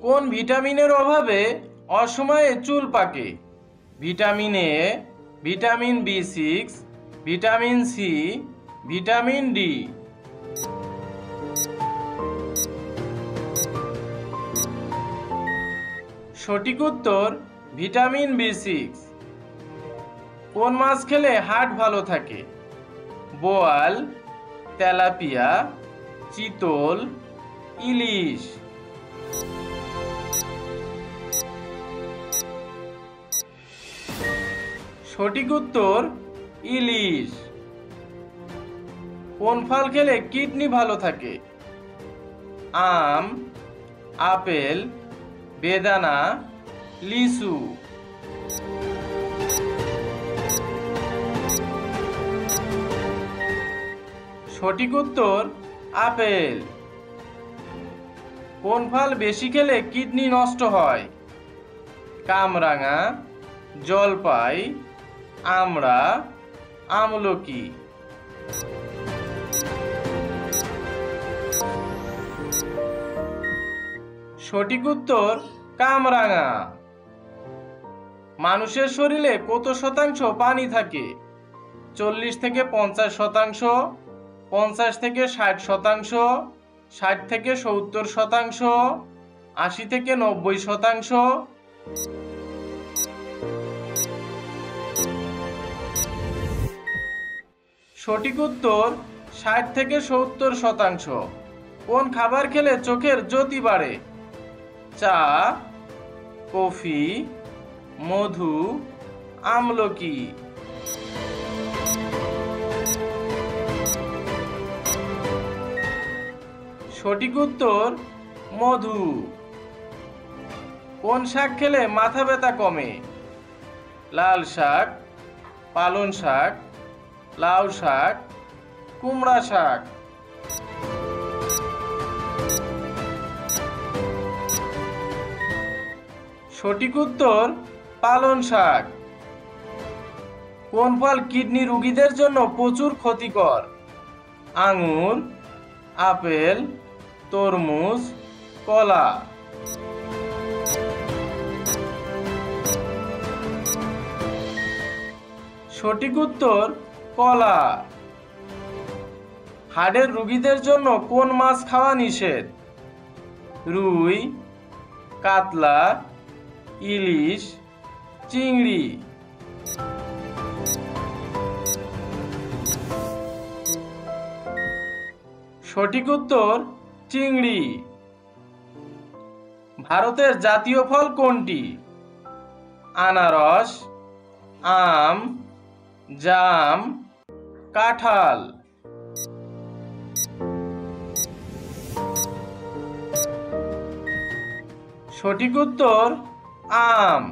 কোন ভিটামিনের অভাবে অসময়ে চুল পাকে? ভিটামিন এ, ভিটামিন বি6, ভিটামিন সি, ভিটামিন ডি। সঠিক উত্তর ভিটামিন বি6। কোন মাছ খেলে হার্ট ভালো থাকে? বোয়াল, তেলাপিয়া, চিতল, ইলিশ। সঠিক উত্তর ইলিশ। কোন ফল খেলে কিডনি ভালো থাকে? আম, আপেল, বেদানা, লিচু। সঠিক উত্তর আপেল। কোন ফল বেশি খেলে কিডনি নষ্ট হয়? কামরাঙা, জলপাই, আমড়া, আমলকি। সঠিক উত্তর কামরাঙা। মানুষের শরীরে কত শতাংশ পানি থাকে? 40 থেকে 50%, 50 থেকে 60%, 60 থেকে 70%, 80 থেকে 90%। সঠিক উত্তর 60 থেকে 70%। কোন খাবার খেলে চোখের জ্যোতি বাড়ে? চা, কফি, মধু, আমলকি। সঠিক উত্তর মধু। কোন শাক খেলে মাথা ব্যথা কমে? লাল শাক, পালং শাক, লাউ শাক, কুমড়া শাক। সঠিক উত্তর পালং শাক। কোন ফল কিডনি রোগীদের জন্য প্রচুর ক্ষতিকর? আঙুর, আপেল, তরমুজ, কলা। সঠিক উত্তর কলা। হার্টের রোগীদের জন্য কোন মাছ খাওয়া নিষেধ? রুই, কাতলা, ইলিশ, চিংড়ি। সঠিক উত্তর চিংড়ি। ভারতের জাতীয় ফল কোনটি? আনারস, আম, জাম, কাঁঠাল। সঠিক উত্তর আম।